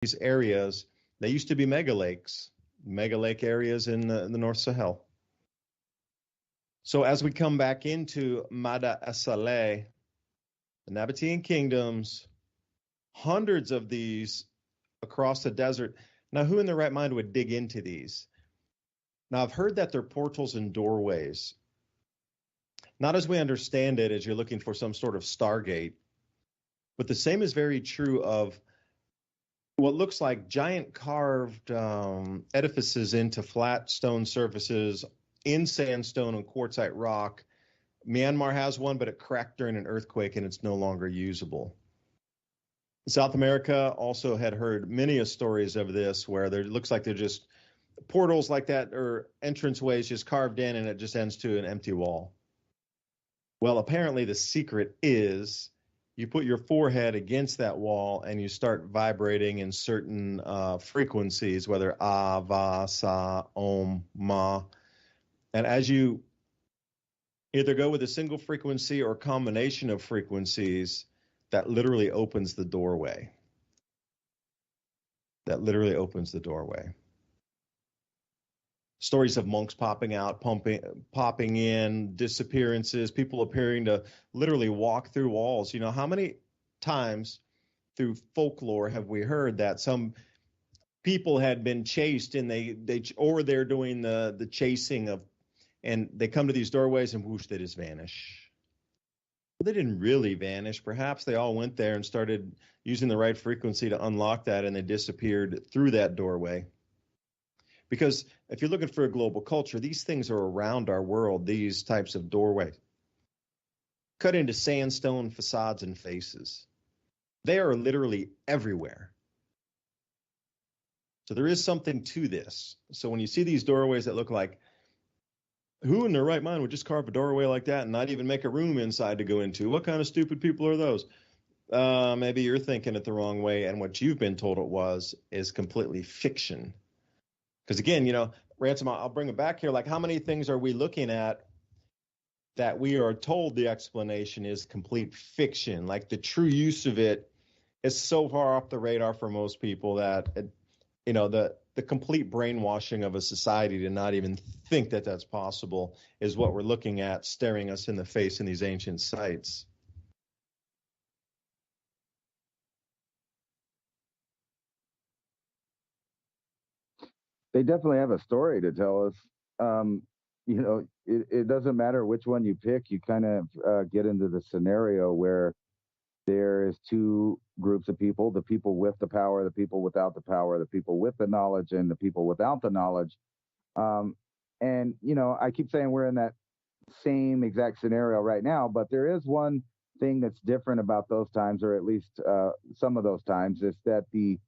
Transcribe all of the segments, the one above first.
these areas. They used to be mega lake areas in the North Sahel. So as we come back into Mada Asaleh, the Nabatean kingdoms, hundreds of these across the desert. Now, who in their right mind would dig into these? Now, I've heard that they're portals and doorways. Not as we understand it, as you're looking for some sort of Stargate, but the same is very true of what looks like giant carved edifices into flat stone surfaces in sandstone and quartzite rock. Myanmar has one, but it cracked during an earthquake and it's no longer usable. South America also had heard many stories of this where there looks like they're just portals like that or entranceways just carved in and it just ends to an empty wall. Well, apparently the secret is you put your forehead against that wall and you start vibrating in certain frequencies, whether ah, va, sa, om, ma. And as you either go with a single frequency or combination of frequencies, that literally opens the doorway. That literally opens the doorway. Stories of monks popping out, popping in, disappearances, people appearing to literally walk through walls. You know, how many times through folklore have we heard that some people had been chased and they're doing the chasing of, and they come to these doorways and whoosh, they just vanish. Well, they didn't really vanish. Perhaps they all went there and started using the right frequency to unlock that, and they disappeared through that doorway. Because if you're looking for a global culture, these things are around our world, these types of doorways, cut into sandstone facades and faces. They are literally everywhere. So there is something to this. So when you see these doorways that look like, who in their right mind would just carve a doorway like that and not even make a room inside to go into? What kind of stupid people are those? Maybe you're thinking it the wrong way, and what you've been told it is completely fiction. Because again, you know, Ransom, I'll bring it back here. Like, how many things are we looking at that we are told the explanation is complete fiction? Like, the true use of it is so far off the radar for most people that, you know, the complete brainwashing of a society to not even think that that's possible is what we're looking at, staring us in the face in these ancient sites. They definitely have a story to tell us. You know, it doesn't matter which one you pick. You kind of get into the scenario where there is two groups of people: the people with the power, the people without the power, the people with the knowledge, and the people without the knowledge. And you know, I keep saying we're in that same exact scenario right now, but there is one thing that's different about those times, or at least some of those times, is that the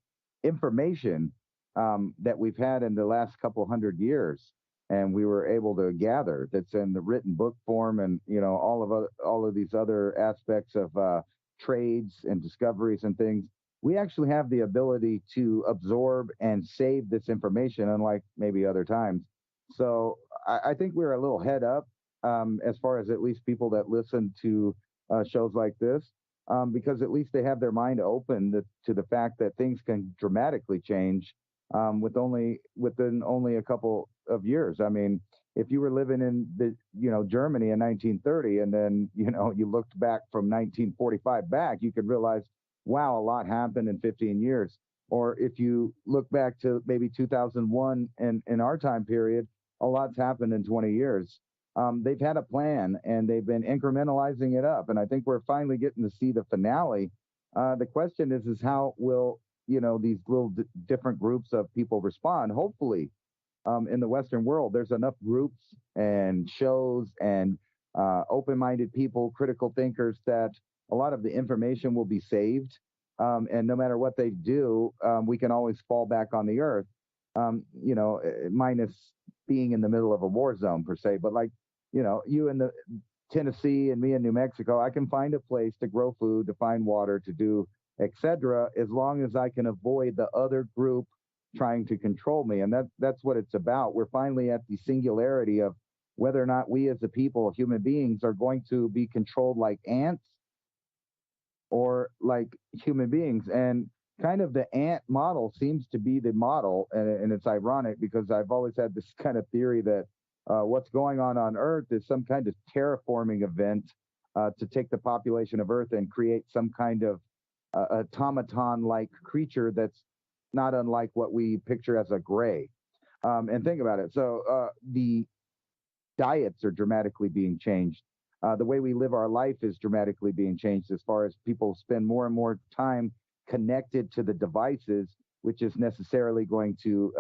information that we've had in the last couple hundred years, and we were able to gather, that's in the written book form, and you know, all of these other aspects of trades and discoveries and things. We actually have the ability to absorb and save this information, unlike maybe other times. So I think we're a little head up as far as at least people that listen to shows like this, because at least they have their mind open to the fact that things can dramatically change within only a couple of years. I mean, if you were living in Germany in 1930, and then you looked back from 1945 back, you could realize, wow, a lot happened in 15 years. Or if you look back to maybe 2001 and in our time period, a lot's happened in 20 years. They've had a plan and they've been incrementalizing it up. And I think we're finally getting to see the finale. The question is how will, these little different groups of people respond? Hopefully, in the Western world, there's enough groups and shows and open-minded people, critical thinkers, that a lot of the information will be saved. And no matter what they do, we can always fall back on the earth, minus being in the middle of a war zone per se. But like, you in the Tennessee and me in New Mexico, I can find a place to grow food, to find water, to do, etc., as long as I can avoid the other group trying to control me. And that's what it's about. We're finally at the singularity of whether or not we as a people, human beings, are going to be controlled like ants or like human beings. And kind of the ant model seems to be the model, and it's ironic because I've always had this kind of theory that what's going on Earth is some kind of terraforming event to take the population of Earth and create some kind of automaton-like creature that's not unlike what we picture as a gray. And think about it. So the diets are dramatically being changed. The way we live our life is dramatically being changed as far as people spend more and more time connected to the devices, which is necessarily going to,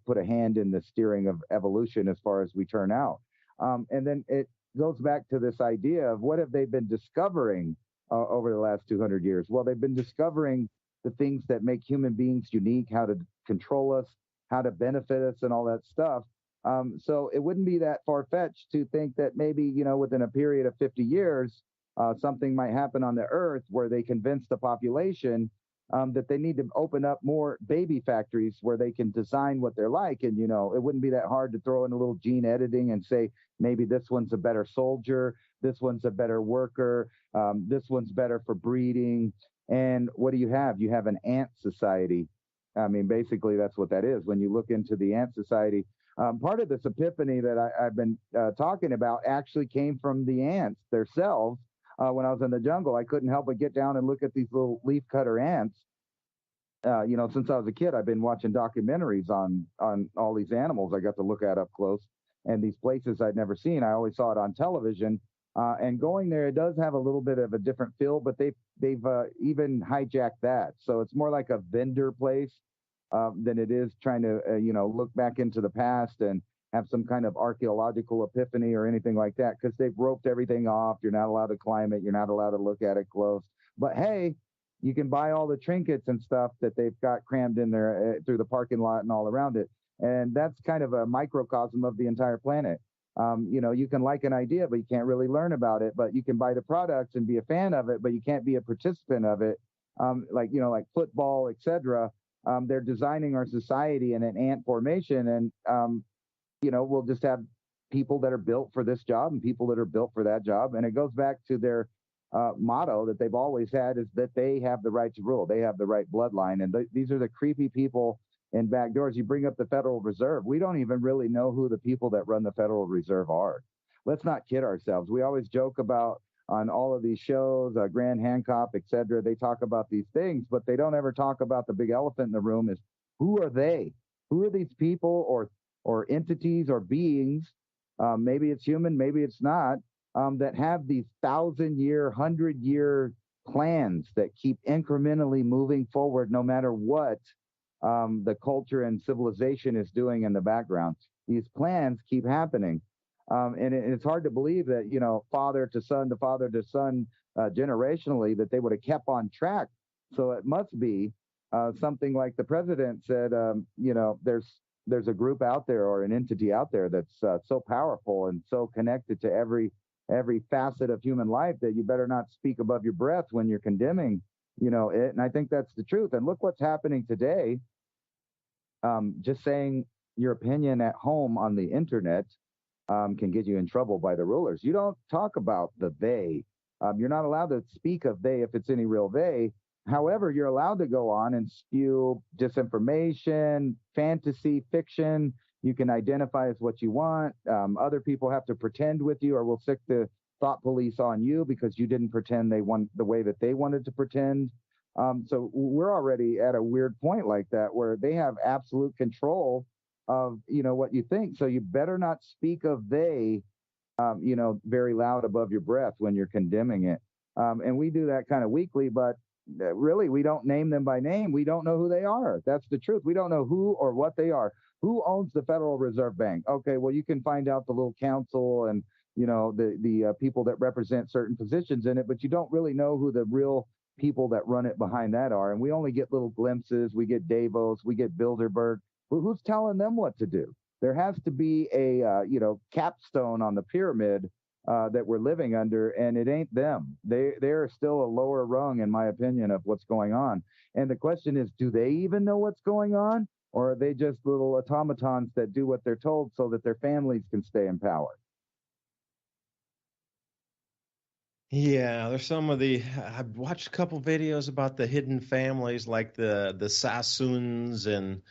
put a hand in the steering of evolution as far as we turn out. And then it goes back to this idea of what have they been discovering over the last 200 years? Well, they've been discovering the things that make human beings unique, how to control us, how to benefit us, and all that stuff. So it wouldn't be that far-fetched to think that maybe, within a period of 50 years, something might happen on the Earth where they convince the population that they need to open up more baby factories where they can design what they're like. And, it wouldn't be that hard to throw in a little gene editing and say, maybe this one's a better soldier, this one's a better worker, this one's better for breeding. And what do you have? You have an ant society. I mean, basically, that's what that is. When you look into the ant society, part of this epiphany that I've been talking about actually came from the ants themselves. When I was in the jungle, I couldn't help but get down and look at these little leafcutter ants. Since I was a kid, I've been watching documentaries on all these animals I got to look at up close, and these places I'd never seen. I always saw it on television. And going there, it does have a little bit of a different feel, but they've even hijacked that. So it's more like a vendor place than it is trying to, look back into the past and have some kind of archaeological epiphany or anything like that, because they've roped everything off. You're not allowed to climb it. You're not allowed to look at it close. But hey, you can buy all the trinkets and stuff that they've got crammed in there through the parking lot and all around it. And that's kind of a microcosm of the entire planet. You can like an idea, but you can't really learn about it. But you can buy the products and be a fan of it, but you can't be a participant of it. Like football, etc. They're designing our society in an ant formation, and we'll just have people that are built for this job and people that are built for that job. And it goes back to their motto that they've always had, is that they have the right to rule. They have the right bloodline. And these are the creepy people in back doors. You bring up the Federal Reserve. We don't even really know who the people that run the Federal Reserve are. Let's not kid ourselves. We always joke about on all of these shows, Grant Hancock, et cetera, they talk about these things, but they don't ever talk about the big elephant in the room is, who are they? Who are these people or entities or beings? Maybe it's human, maybe it's not, that have these 1,000-year, 100-year plans that keep incrementally moving forward no matter what the culture and civilization is doing in the background. These plans keep happening. And it's hard to believe that, father to son, generationally, that they would have kept on track. So it must be something like the president said, there's a group out there or an entity out there that's so powerful and so connected to every facet of human life that you better not speak above your breath when you're condemning, it. And I think that's the truth. And look what's happening today. Just saying your opinion at home on the internet can get you in trouble by the rulers. You don't talk about the they. You're not allowed to speak of they if it's any real they. However, you're allowed to go on and spew disinformation, fantasy, fiction. You can identify as what you want. Other people have to pretend with you, or we'll stick the thought police on you because you didn't pretend they want the way that they wanted to pretend. So we're already at a weird point like that where they have absolute control of, what you think. So you better not speak of they, very loud above your breath when you're condemning it. And we do that kind of weekly, but really we don't name them by name. We don't know who they are. That's the truth. We don't know who or what they are. Who owns the Federal Reserve Bank? Okay, well, you can find out the little council and, the people that represent certain positions in it, but you don't really know who the real people that run it behind that are. And we only get little glimpses. We get Davos, we get Bilderberg. Who's telling them what to do? There has to be a, capstone on the pyramid that we're living under, and it ain't them. They're still a lower rung, in my opinion, of what's going on. And the question is, do they even know what's going on? Or are they just little automatons that do what they're told so that their families can stay in power? Yeah, there's some of the I've watched a couple videos about the hidden families like the Sassoons and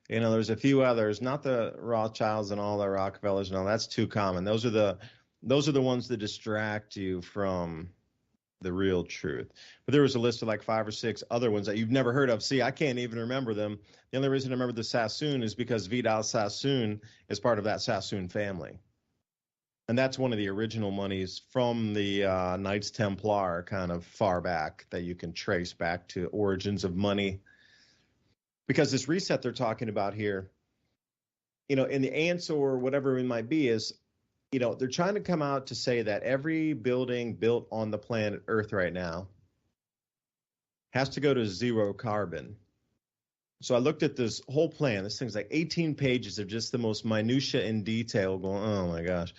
there's a few others, not the Rothschilds and all the Rockefellers and all that's too common. Those are the ones that distract you from the real truth. But there was a list of like 5 or 6 other ones that you've never heard of. See, I can't even remember them. The only reason I remember the Sassoon is because Vidal Sassoon is part of that Sassoon family. And that's one of the original monies from the Knights Templar kind of far back that you can trace back to origins of money. Because this reset they're talking about here, in the ants or whatever it might be is, they're trying to come out to say that every building built on the planet Earth right now has to go to zero carbon. So I looked at this whole plan. This thing's like 18 pages of just the most minutia in detail going, oh my gosh.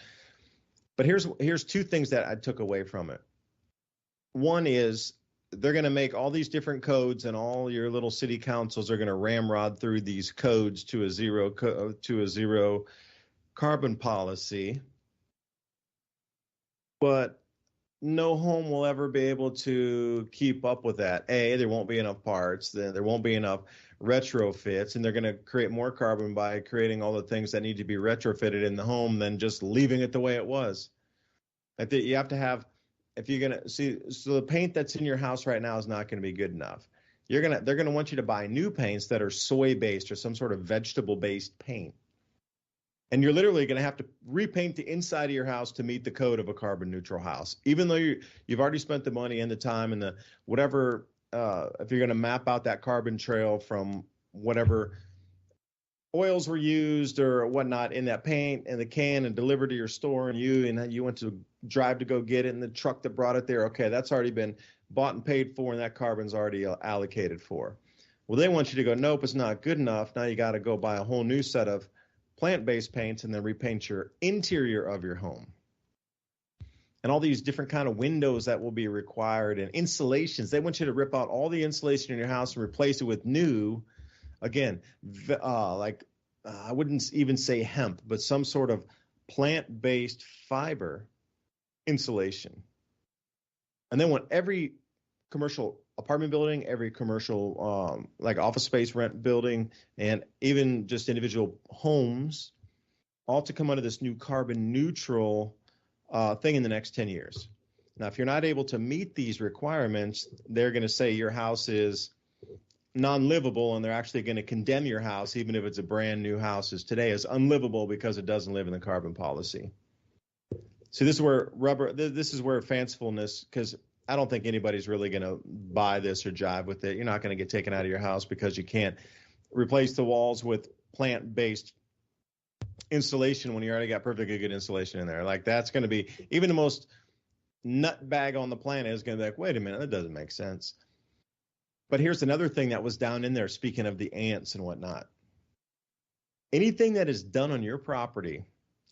But here's 2 things that I took away from it. One is they're going to make all these different codes, and all your little city councils are going to ramrod through these codes to a zero carbon policy. But no home will ever be able to keep up with that. There won't be enough parts, then there won't be enough retrofits, and they're going to create more carbon by creating all the things that need to be retrofitted in the home than just leaving it the way it was. Like you have to have, if you're going to see, so the paint that's in your house right now is not going to be good enough. They're going to want you to buy new paints that are soy based or some sort of vegetable based paint. And you're literally going to have to repaint the inside of your house to meet the code of a carbon neutral house, even though you've already spent the money and the time and the whatever. If you're going to map out that carbon trail from whatever oils were used or whatnot in that paint and the can and delivered to your store, and you went to drive to go get it, and the truck that brought it there, okay, that's already been bought and paid for, and that carbon's already allocated for. Well, they want you to go, nope, it's not good enough. Now you got to go buy a whole new set of plant-based paints and then repaint your interior of your home. And all these different kind of windows that will be required and insulations. They want you to rip out all the insulation in your house and replace it with new, again, I wouldn't even say hemp, but some sort of plant-based fiber insulation. And they want every commercial apartment building, every commercial like office space rent building, and even just individual homes, all to come under this new carbon neutral thing in the next 10 years. Now, if you're not able to meet these requirements, they're going to say your house is non-livable, and they're actually going to condemn your house, even if it's a brand new house, as today is unlivable because it doesn't live in the carbon policy. So this is where fancifulness, because I don't think anybody's really going to buy this or jive with it. You're not going to get taken out of your house because you can't replace the walls with plant-based insulation when you already got perfectly good insulation in there. Like, that's going to be, even the most nut bag on the planet is going to be like, wait a minute, that doesn't make sense. But here's another thing that was down in there, speaking of the ants and whatnot. Anything that is done on your property,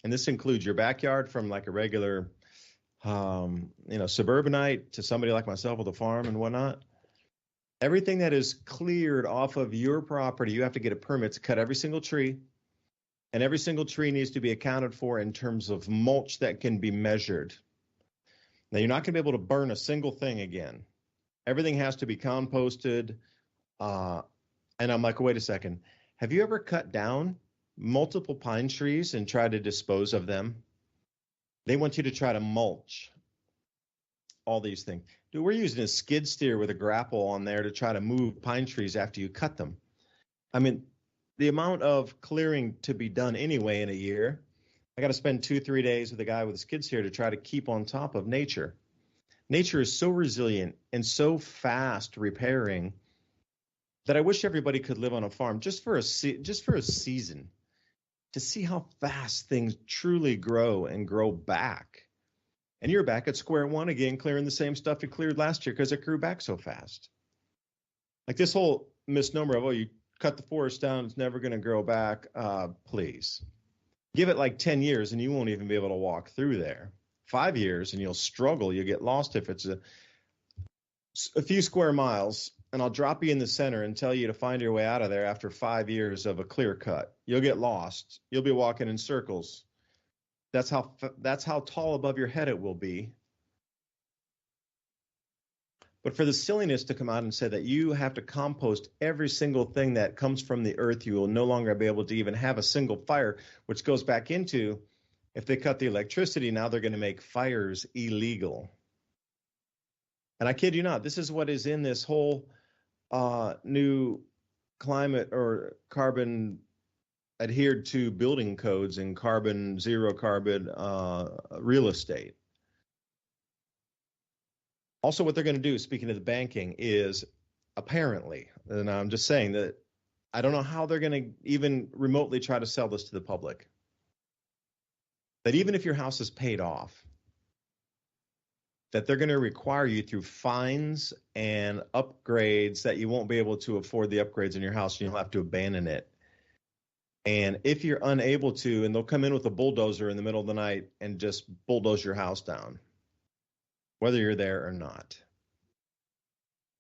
and this includes your backyard from like a regular suburbanite to somebody like myself with a farm and whatnot, everything that is cleared off of your property, you have to get a permit to cut every single tree, and every single tree needs to be accounted for in terms of mulch that can be measured. Now, you're not going to be able to burn a single thing again. Everything has to be composted. And I'm like, wait a second. Have you ever cut down multiple pine trees and tried to dispose of them? They want you to try to mulch all these things. Dude, we're using a skid steer with a grapple on there to try to move pine trees after you cut them. I mean, the amount of clearing to be done anyway in a year, I got to spend 2-3 days with a guy with a skid steer to try to keep on top of nature. Nature is so resilient and so fast repairing that I wish everybody could live on a farm just for a season, to see how fast things truly grow and grow back. And you're back at square one again, clearing the same stuff you cleared last year because it grew back so fast. Like this whole misnomer of, you cut the forest down, it's never going to grow back. Please. Give it like 10 years and you won't even be able to walk through there. 5 years and you'll struggle. You'll get lost if it's a few square miles, and I'll drop you in the center and tell you to find your way out of there after 5 years of a clear cut. You'll get lost. You'll be walking in circles. That's how tall above your head it will be. But for the silliness to come out and say that you have to compost every single thing that comes from the earth, you will no longer be able to even have a single fire, which goes back into, if they cut the electricity, now they're going to make fires illegal. And I kid you not, this is what is in this whole new climate or carbon adhered to building codes and carbon, zero carbon real estate. Also, what they're going to do, speaking of the banking, is apparently, and I'm just saying that I don't know how they're going to even remotely try to sell this to the public, that even if your house is paid off, that they're going to require you through fines and upgrades that you won't be able to afford the upgrades in your house and you'll have to abandon it. And if you're unable to, and they'll come in with a bulldozer in the middle of the night and just bulldoze your house down, whether you're there or not.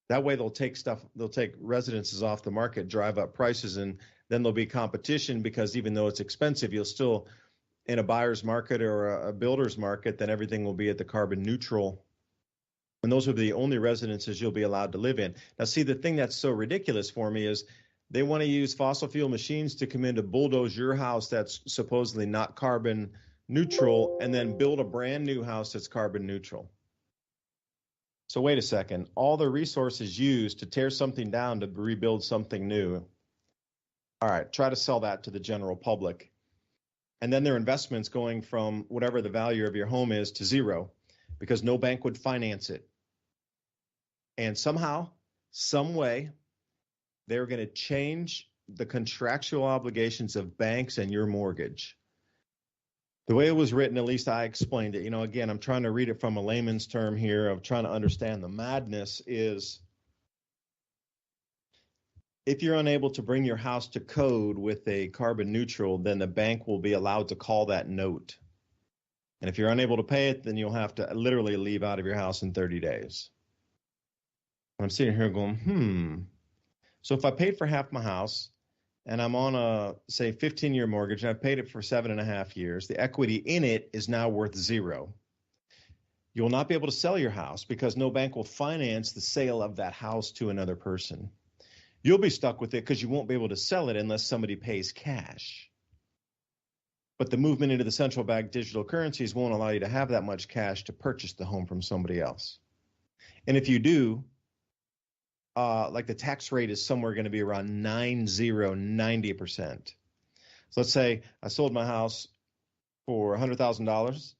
That way they'll take residences off the market, drive up prices, and then there'll be competition because even though it's expensive, you'll still, in a buyer's market or a builder's market, then everything will be at the carbon neutral. And those will be the only residences you'll be allowed to live in. Now, see, the thing that's so ridiculous for me is they want to use fossil fuel machines to come in to bulldoze your house that's supposedly not carbon neutral and then build a brand new house that's carbon neutral. So wait a second, all the resources used to tear something down to rebuild something new. All right, try to sell that to the general public. And then their investments going from whatever the value of your home is to zero because no bank would finance it. And somehow, some way, they're going to change the contractual obligations of banks and your mortgage. The way it was written, at least I explained it. Again, I'm trying to read it from a layman's term here of trying to understand the madness is if you're unable to bring your house to code with a carbon neutral, then the bank will be allowed to call that note. And if you're unable to pay it, then you'll have to literally leave out of your house in 30 days. I'm sitting here going, So if I paid for half my house, and I'm on a, say, 15-year mortgage, and I've paid it for 7.5 years, the equity in it is now worth zero. You will not be able to sell your house because no bank will finance the sale of that house to another person. You'll be stuck with it because you won't be able to sell it unless somebody pays cash. But the movement into the central bank digital currencies won't allow you to have that much cash to purchase the home from somebody else. And if you do, like the tax rate is somewhere going to be around 90%. So let's say I sold my house for $100,000,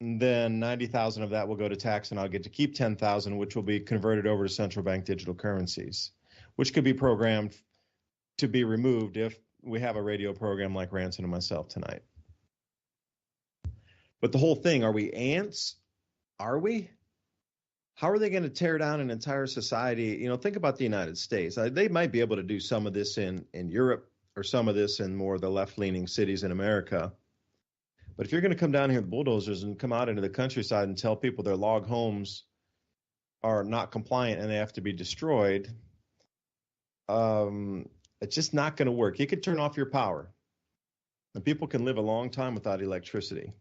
then 90,000 of that will go to tax, and I'll get to keep 10,000, which will be converted over to central bank digital currencies, which could be programmed to be removed if we have a radio program like Ransom and myself tonight. But the whole thing, are we ants? Are we? How are they going to tear down an entire society? Think about the United States. They might be able to do some of this in Europe or some of this in more of the left-leaning cities in America. But if you're going to come down here with bulldozers and come out into the countryside and tell people their log homes are not compliant and they have to be destroyed, it's just not going to work. You could turn off your power, and people can live a long time without electricity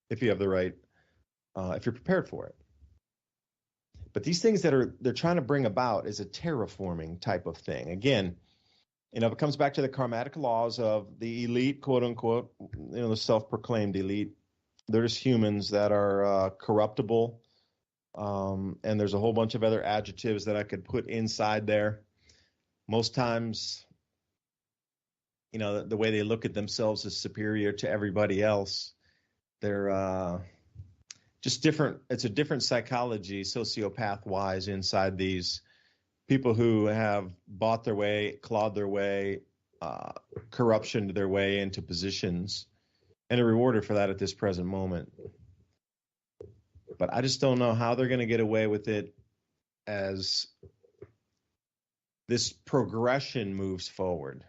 if you have the right, if you're prepared for it. But these things that they're trying to bring about is a terraforming type of thing. Again, it comes back to the karmatic laws of the elite, quote unquote, the self-proclaimed elite. They're just humans that are corruptible. And there's a whole bunch of other adjectives that I could put inside there. Most times, the way they look at themselves is superior to everybody else. They're just different. It's a different psychology, sociopath-wise, inside these people who have bought their way, clawed their way, corruption their way into positions, and are rewarded for that at this present moment. But I just don't know how they're going to get away with it as this progression moves forward.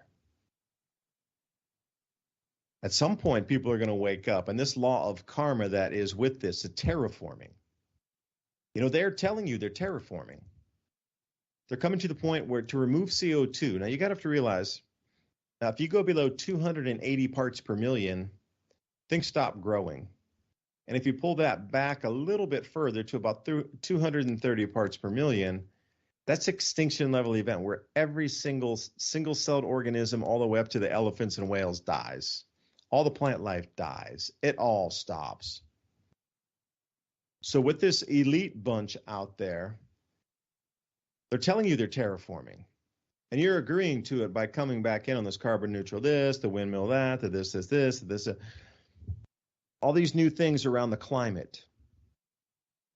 At some point, people are going to wake up, and this law of karma that is with this, the terraforming. They're telling you they're terraforming. They're coming to the point where to remove CO2, now you got to have to realize, now if you go below 280 parts per million, things stop growing. And if you pull that back a little bit further to about 230 parts per million, that's extinction level event where every single-celled organism all the way up to the elephants and whales dies. All the plant life dies. It all stops. So with this elite bunch out there, they're telling you they're terraforming. And you're agreeing to it by coming back in on this carbon neutral this, the windmill that, the this. All these new things around the climate.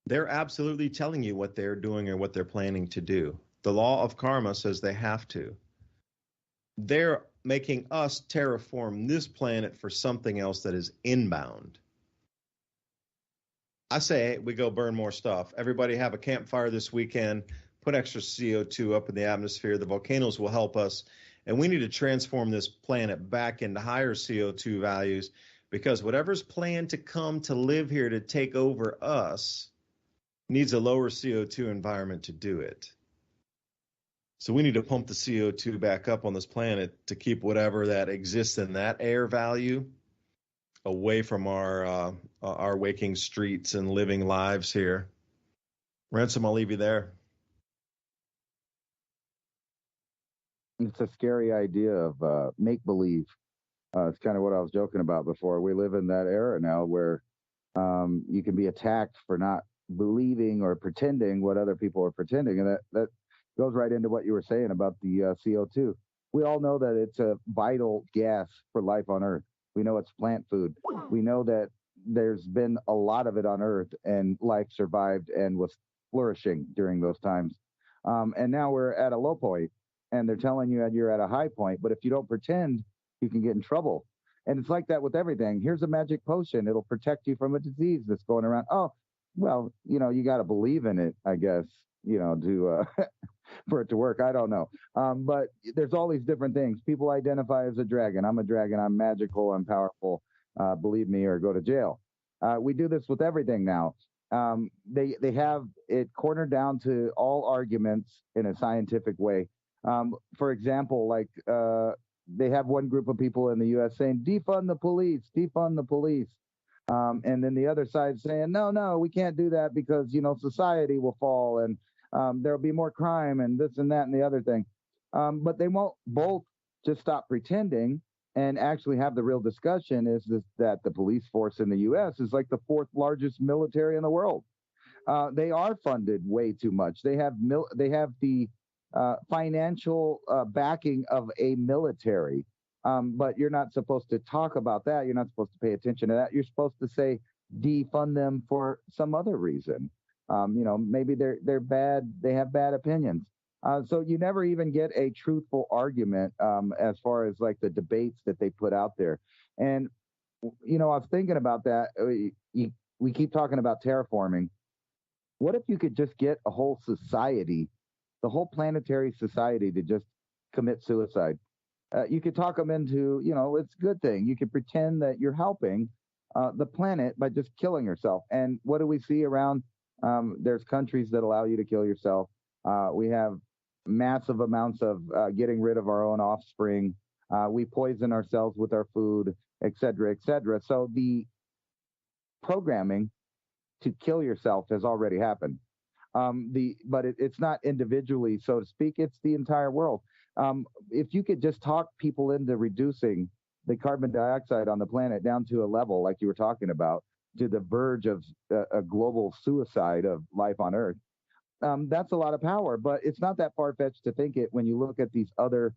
They're absolutely telling you what they're doing or what they're planning to do. The law of karma says they have to. They're making us terraform this planet for something else that is inbound. I say we go burn more stuff. Everybody have a campfire this weekend. Put extra CO2 up in the atmosphere. The volcanoes will help us. And we need to transform this planet back into higher CO2 values, because whatever's planned to come to live here to take over us needs a lower CO2 environment to do it. So we need to pump the CO2 back up on this planet to keep whatever that exists in that air value away from our waking streets and living lives here. Ransom, I'll leave you there. It's a scary idea of make-believe. It's kind of what I was joking about before. We live in that era now where you can be attacked for not believing or pretending what other people are pretending. And that goes right into what you were saying about the CO2. We all know that it's a vital gas for life on Earth. We know it's plant food. We know that there's been a lot of it on Earth, and life survived and was flourishing during those times. And now we're at a low point, and they're telling you that you're at a high point. But if you don't pretend, you can get in trouble. And it's like that with everything. Here's a magic potion. It'll protect you from a disease that's going around. Oh, well, you got to believe in it, I guess, to for it to work. I don't know. But there's all these different things. People identify as a dragon. I'm a dragon. I'm magical. I'm powerful. Believe me, or go to jail. We do this with everything now. They have it cornered down to all arguments in a scientific way. For example, like they have one group of people in the U.S. saying, defund the police, defund the police. And then the other side saying, no, we can't do that because, society will fall and there'll be more crime and this and that and the other thing. But they won't both just stop pretending and actually have the real discussion is that the police force in the U.S. is like the fourth largest military in the world. They are funded way too much. They have the financial backing of a military. But you're not supposed to talk about that. You're not supposed to pay attention to that. You're supposed to say defund them for some other reason. Maybe they're bad. They have bad opinions. So you never even get a truthful argument as far as like the debates that they put out there. And, I was thinking about that. We keep talking about terraforming. What if you could just get a whole society, the whole planetary society, to just commit suicide? You could talk them into, it's a good thing. You could pretend that you're helping the planet by just killing yourself. And what do we see around? There's countries that allow you to kill yourself. We have massive amounts of getting rid of our own offspring. We poison ourselves with our food, et cetera, et cetera. So the programming to kill yourself has already happened. But it's not individually, so to speak. It's the entire world. If you could just talk people into reducing the carbon dioxide on the planet down to a level like you were talking about, to the verge of a global suicide of life on Earth, that's a lot of power. But it's not that far-fetched to think it when you look at these other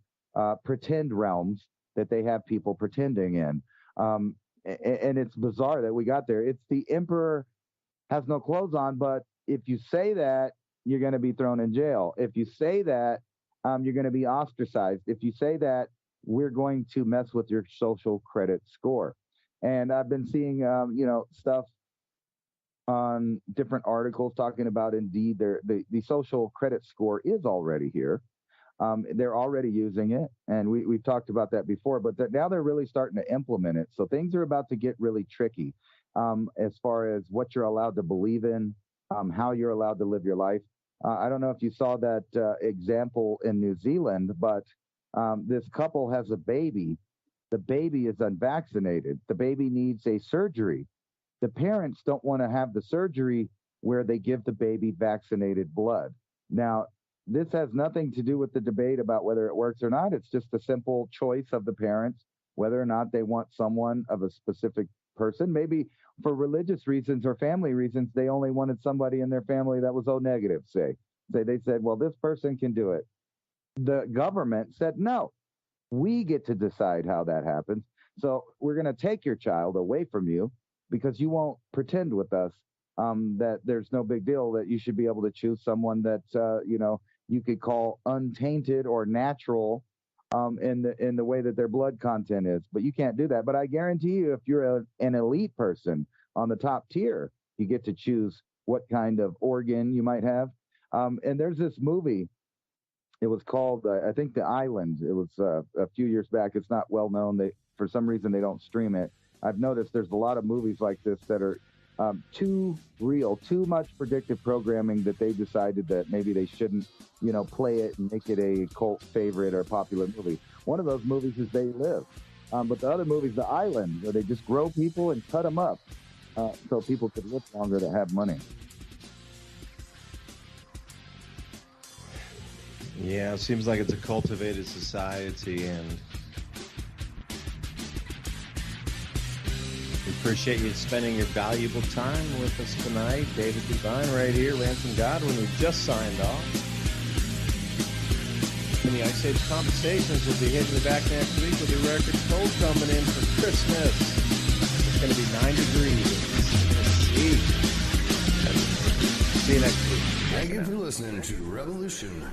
pretend realms that they have people pretending in. And it's bizarre that we got there. It's the emperor has no clothes on, but if you say that, you're going to be thrown in jail. If you say that, you're going to be ostracized. If you say that, we're going to mess with your social credit score. And I've been seeing, stuff on different articles talking about Indeed. The social credit score is already here. They're already using it, and we've talked about that before. But now they're really starting to implement it. So things are about to get really tricky as far as what you're allowed to believe in, how you're allowed to live your life. I don't know if you saw that example in New Zealand, but this couple has a baby. The baby is unvaccinated. The baby needs a surgery the parents don't want to have the surgery where they give the baby vaccinated blood. Now, this has nothing to do with the debate about whether it works or not. It's just a simple choice of the parents, whether or not they want someone of a specific person. Maybe for religious reasons or family reasons, they only wanted somebody in their family that was O negative, say. They said, well, this person can do it. The government said, no, we get to decide how that happens. So we're going to take your child away from you because you won't pretend with us that there's no big deal, that you should be able to choose someone that, you could call untainted or natural in the way that their blood content is. But you can't do that. But I guarantee you, if you're an elite person on the top tier, you get to choose what kind of organ you might have. And there's this movie. It was called, I think, The Island. It was a few years back. It's not well known. For some reason, they don't stream it. I've noticed there's a lot of movies like this that are too real, too much predictive programming, that they decided that maybe they shouldn't, play it and make it a cult favorite or popular movie. One of those movies is They Live. But the other movie is The Island, where they just grow people and cut them up so people could live longer to have money. Yeah, it seems like it's a cultivated society, and we appreciate you spending your valuable time with us tonight. David DuByne right here, Ransom Godwin, who just signed off. And the Ice Age Conversations will be hitting you back next week with the record cold coming in for Christmas. It's going to be 9 degrees in Tennessee. See you next week. Thank you for listening to Revolution